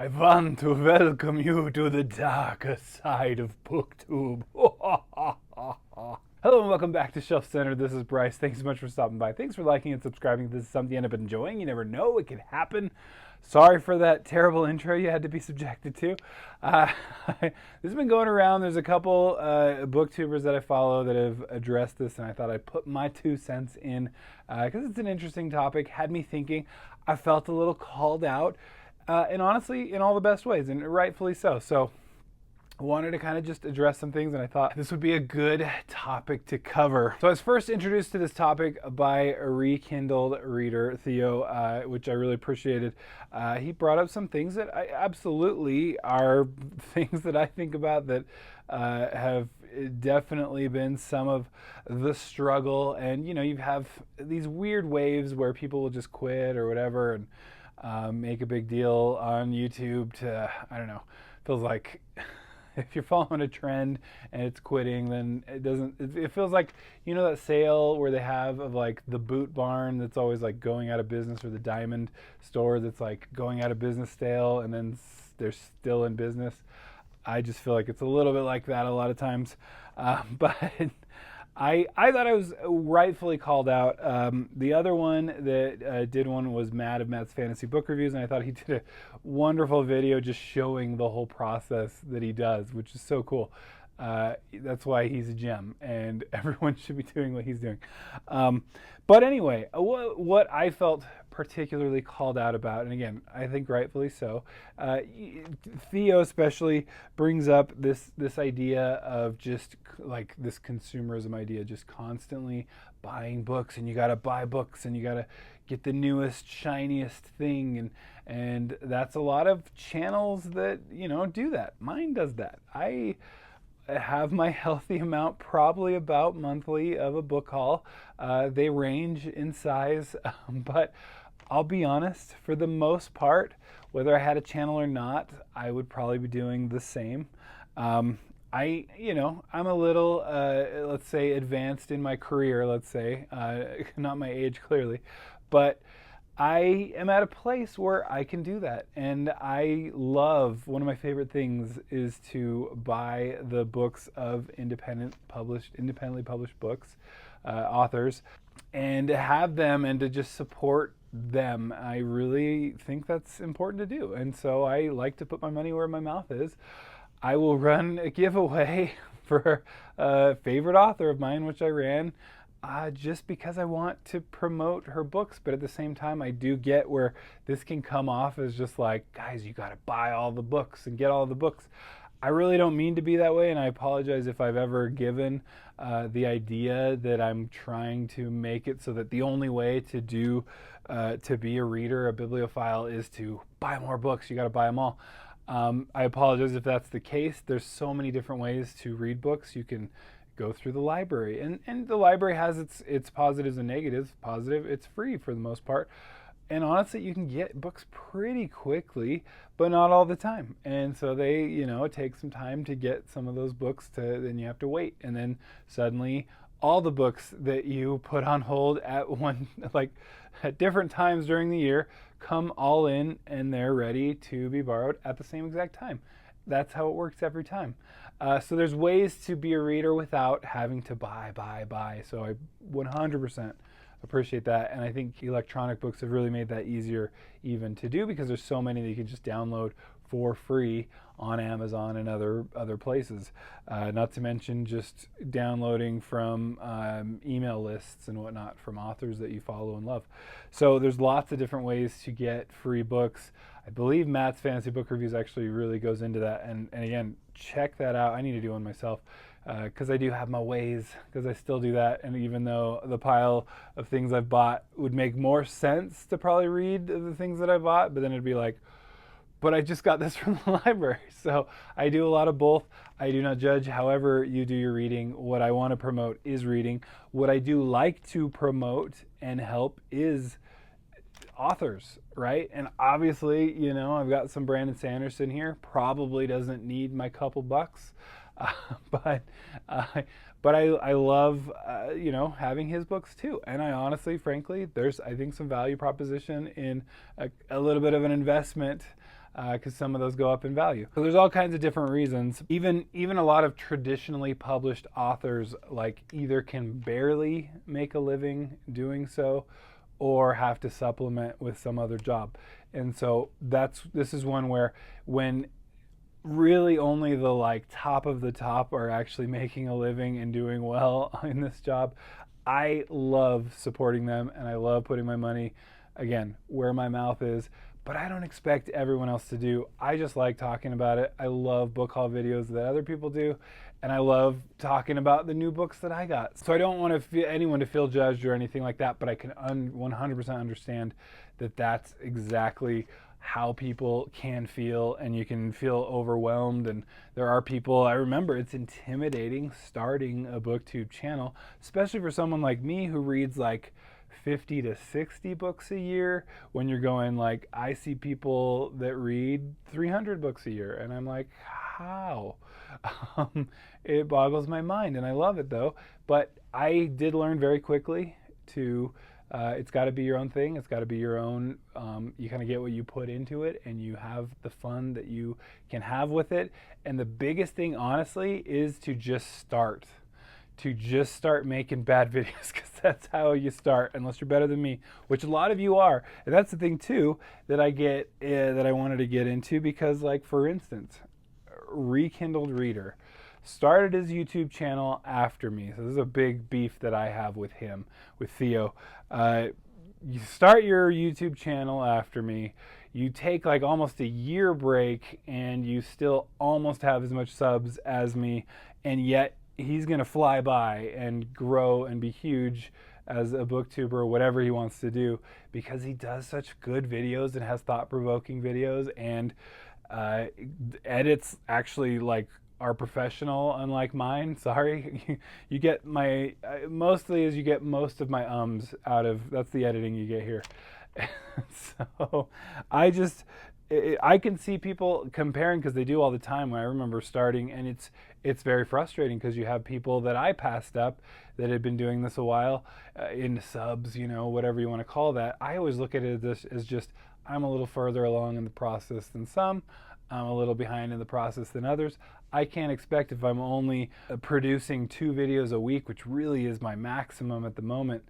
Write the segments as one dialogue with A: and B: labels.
A: I want to welcome you to the darker side of Booktube. Hello and welcome back to Shelf Center. This is Bryce. Thanks so much for stopping by. Thanks for liking and subscribing. If this is something you end up enjoying, you never know, it could happen. Sorry for that terrible intro you had to be subjected to. This has been going around. There's a couple booktubers that I follow that have addressed this, and I thought I'd put my 2 cents in because it's an interesting topic. Had me thinking. I felt a little called out. And honestly, in all the best ways, and rightfully so. So I wanted to kind of just address some things, and I thought this would be a good topic to cover. So I was first introduced to this topic by a Rekindled Reader, Theo, which I really appreciated. He brought up some things that I absolutely are things that I think about that have definitely been some of the struggle. And, you know, you have these weird waves where people will just quit or whatever, and make a big deal on YouTube to, I don't know, feels like if you're following a trend and it's quitting, then it feels like, you know, that sale where they have of like the Boot Barn that's always like going out of business, or the Diamond store that's like going out of business sale and then they're still in business. I just feel like it's a little bit like that a lot of times. But I thought I was rightfully called out. The other one that did one was Matt of Matt's Fantasy Book Reviews, and I thought he did a wonderful video just showing the whole process that he does, which is so cool. That's why he's a gem, and everyone should be doing what he's doing. But anyway, what I felt particularly called out about, and again, I think rightfully so, Theo especially brings up this idea of just like this consumerism idea, just constantly buying books, and you got to buy books, and you got to get the newest, shiniest thing, and that's a lot of channels that, you know, do that. Mine does that. I have my healthy amount, probably about monthly, of a book haul. They range in size, but I'll be honest, for the most part, whether I had a channel or not, I would probably be doing the same. I'm a little, let's say, advanced in my career, let's say, not my age clearly, but I am at a place where I can do that, and I love, one of my favorite things is to buy the books of independently published books, authors, and to have them and to just support them. I really think that's important to do, and so I like to put my money where my mouth is. I will run a giveaway for a favorite author of mine, which I ran just because I want to promote her books, but at the same time, I do get where this can come off as just like, guys, you got to buy all the books and get all the books. I really don't mean to be that way, and I apologize if I've ever given the idea that I'm trying to make it so that the only way to be a reader, a bibliophile, is to buy more books. You got to buy them all. I apologize if that's the case. There's so many different ways to read books. You can go through the library, and the library has its positives and negatives. Positive, it's free for the most part, and honestly, you can get books pretty quickly, but not all the time. And so they, you know, it takes some time to get some of those books then you have to wait, and then suddenly all the books that you put on hold at different times during the year come all in, and they're ready to be borrowed at the same exact time. That's how it works every time. So there's ways to be a reader without having to buy. So I 100% appreciate that, and I think electronic books have really made that easier even to do, because there's so many that you can just download for free on Amazon and other places. Not to mention just downloading from email lists and whatnot from authors that you follow and love. So there's lots of different ways to get free books. I believe Matt's Fantasy Book Reviews actually really goes into that, and again, check that out. I need to do one myself, because I do have my ways, because I still do that, and even though the pile of things I've bought would make more sense to probably read the things that I bought, but then it'd be like, but I just got this from the library. So I do a lot of both. I do not judge however you do your reading. What I want to promote is reading. What I do like to promote and help is authors, right? And obviously, you know, I've got some Brandon Sanderson here. Probably doesn't need my couple bucks, but I love having his books too. And I honestly, frankly, there's, I think, some value proposition in a little bit of an investment because some of those go up in value. So there's all kinds of different reasons. Even a lot of traditionally published authors like either can barely make a living doing so or have to supplement with some other job. And so this is one where when really only the like top of the top are actually making a living and doing well in this job, I love supporting them and I love putting my money, again, where my mouth is, but I don't expect everyone else to do. I just like talking about it. I love book haul videos that other people do, and I love talking about the new books that I got. So I don't want anyone to feel judged or anything like that, but I can 100% understand that that's exactly how people can feel, and you can feel overwhelmed. And there are people, I remember it's intimidating starting a Booktube channel, especially for someone like me who reads like 50 to 60 books a year, when you're going like, I see people that read 300 books a year, and I'm like, how? It boggles my mind, and I love it though. But I did learn very quickly to it's got to be your own thing. It's got to be your own. You kind of get what you put into it, and you have the fun that you can have with it. And the biggest thing, honestly, is to just start. To just start making bad videos, because that's how you start, unless you're better than me, which a lot of you are. And that's the thing too that I get that I wanted to get into, because like for instance, Rekindled Reader started his YouTube channel after me. So this is a big beef that I have with him, with Theo. You start your YouTube channel after me, you take like almost a year break, and you still almost have as much subs as me, and yet he's going to fly by and grow and be huge as a booktuber or whatever he wants to do, because he does such good videos and has thought-provoking videos, and edits actually like are professional, unlike mine. Sorry. You get my mostly is you get most of my ums out of, that's the editing you get here. So I can see people comparing, because they do all the time when I remember starting, and it's very frustrating, because you have people that I passed up that had been doing this a while, in subs, you know, whatever you want to call that. I always look at it as just, I'm a little further along in the process than some. I'm a little behind in the process than others. I can't expect, if I'm only producing 2 videos a week, which really is my maximum at the moment,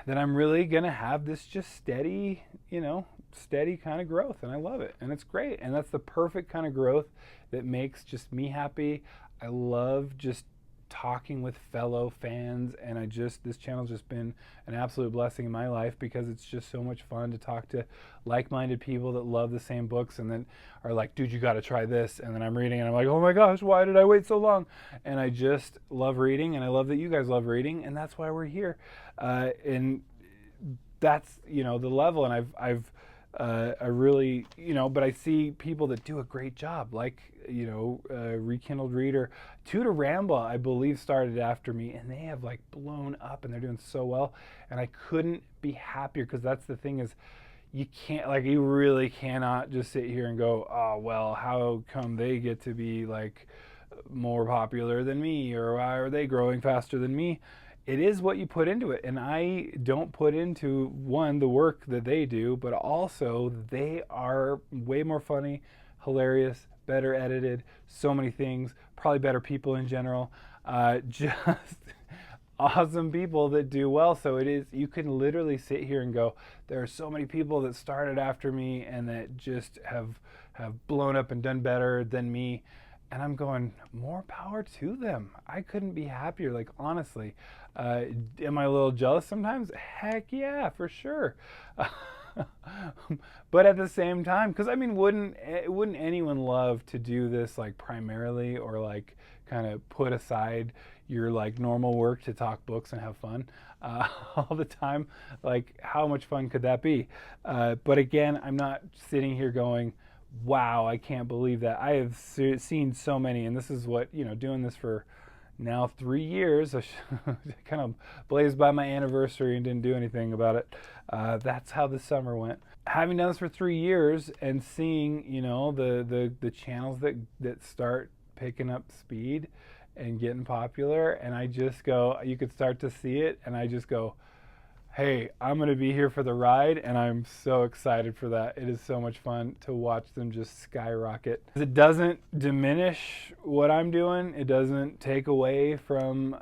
A: that I'm really gonna have this just steady, you know, steady kind of growth. And I love it, and it's great, and that's the perfect kind of growth that makes just me happy. I love just talking with fellow fans, and this channel's just been an absolute blessing in my life, because it's just so much fun to talk to like-minded people that love the same books, and then are like, dude, you got to try this, and then I'm reading and I'm like, oh my gosh, why did I wait so long? And I just love reading, and I love that you guys love reading, and that's why we're here. And that's, you know, the level. And I really, you know, but I see people that do a great job, like, you know, Rekindled Reader. Tutor Ramble, I believe, started after me, and they have like blown up, and they're doing so well, and I couldn't be happier, because that's the thing is, you can't, like, you really cannot just sit here and go, oh, well, how come they get to be like more popular than me, or why are they growing faster than me? It is what you put into it, and I don't put into, one, the work that they do, but also they are way more funny, hilarious, better edited, so many things, probably better people in general, just awesome people that do well. So it is, you can literally sit here and go, there are so many people that started after me and that just have blown up and done better than me. And I'm going, more power to them. I couldn't be happier, like, honestly. Am I a little jealous sometimes? Heck yeah, for sure. But at the same time, because I mean, wouldn't anyone love to do this like primarily, or like kind of put aside your like normal work to talk books and have fun all the time? Like, how much fun could that be? But again, I'm not sitting here going, wow, I can't believe that. I have seen so many, and this is what, you know, doing this for now 3 years. I kind of blazed by my anniversary and didn't do anything about it. That's how the summer went. Having done this for 3 years and seeing, you know, the channels that start picking up speed and getting popular, and I just go, you could start to see it, and I just go, hey, I'm going to be here for the ride, and I'm so excited for that. It is so much fun to watch them just skyrocket. It doesn't diminish what I'm doing. It doesn't take away from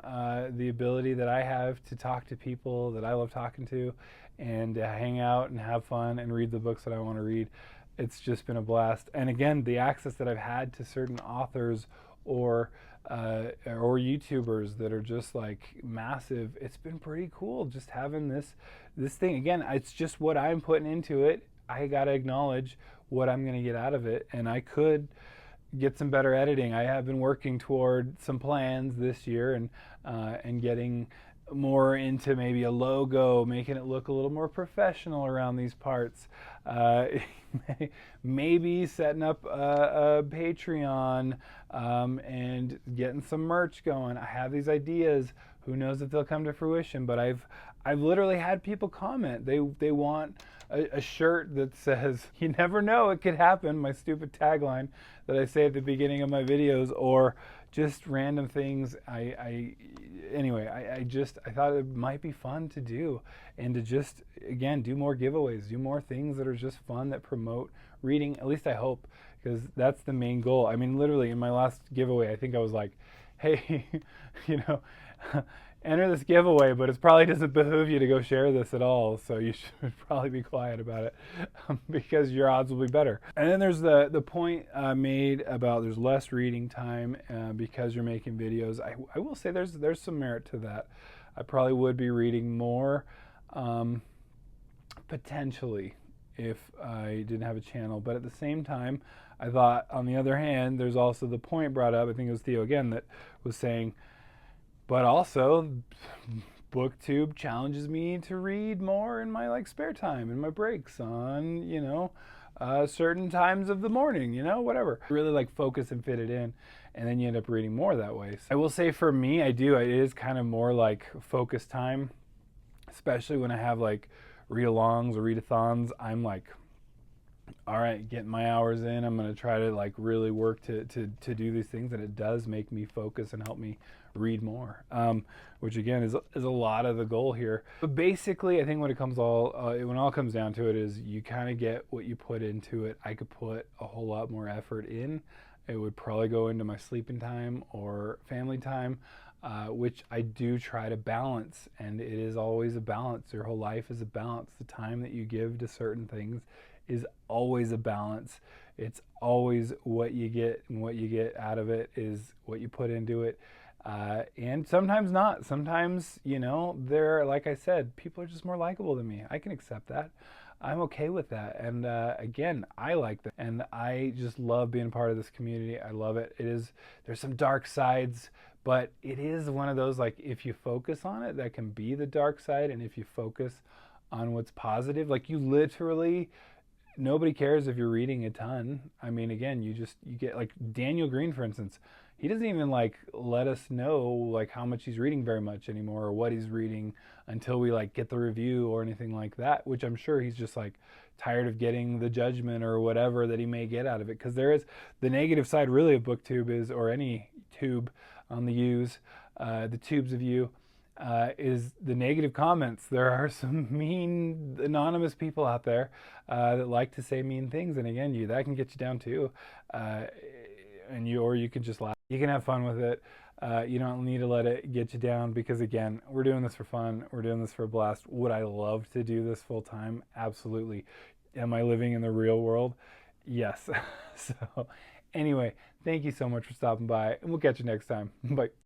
A: the ability that I have to talk to people that I love talking to and hang out and have fun and read the books that I want to read. It's just been a blast. And again, the access that I've had to certain authors or YouTubers that are just like massive. It's been pretty cool just having this thing. Again, it's just what I'm putting into it. I gotta acknowledge what I'm gonna get out of it, and I could get some better editing. I have been working toward some plans this year and getting more into maybe a logo, making it look a little more professional around these parts. Maybe setting up a Patreon and getting some merch going. I have these ideas. Who knows if they'll come to fruition? But I've literally had people comment. They want a shirt that says, "You never know, it could happen." My stupid tagline that I say at the beginning of my videos, or just random things. Anyway, I thought it might be fun to do, and to just, again, do more giveaways, do more things that are just fun, that promote reading. At least I hope, because that's the main goal. I mean, literally in my last giveaway, I think I was like, hey, enter this giveaway, but it probably doesn't behoove you to go share this at all, so you should probably be quiet about it because your odds will be better. And then there's the point made about there's less reading time because you're making videos. I will say there's some merit to that. I probably would be reading more potentially if I didn't have a channel, but at the same time, I thought, on the other hand, there's also the point brought up, I think it was Theo again, that was saying, but also, Booktube challenges me to read more in my spare time, in my breaks, on certain times of the morning, whatever. Really focus and fit it in, and then you end up reading more that way. So I will say for me, it is kind of more like focus time, especially when I have read-alongs or readathons. I'm like, all right, getting my hours in. I'm going to try to really work to do these things, and it does make me focus and help me read more, which again is a lot of the goal here. But basically, I think when it comes when all comes down to it, is you kind of get what you put into it. I could put a whole lot more effort in. It would probably go into my sleeping time or family time, which I do try to balance, and it is always a balance. Your whole life is a balance. The time that you give to certain things is always a balance. It's always what you get, and what you get out of it is what you put into it. And sometimes not. Sometimes, they're, like I said, people are just more likable than me. I can accept that. I'm okay with that. And again, I like that. And I just love being part of this community. I love it. There's some dark sides, but it is one of those, if you focus on it, that can be the dark side. And if you focus on what's positive, you literally, nobody cares if you're reading a ton. I mean, again, you get, Daniel Green, for instance, he doesn't even let us know how much he's reading very much anymore, or what he's reading, until we get the review or anything like that, which I'm sure he's just tired of getting the judgment or whatever that he may get out of it. Because there is the negative side really of Booktube, or any tube on the U's, the tubes of you, is the negative comments. There are some mean anonymous people out there that like to say mean things, and again, that can get you down too. Or you can just laugh. You can have fun with it. You don't need to let it get you down, because again, we're doing this for fun. We're doing this for a blast. Would I love to do this full time? Absolutely. Am I living in the real world? Yes. So anyway, thank you so much for stopping by, and we'll catch you next time. Bye.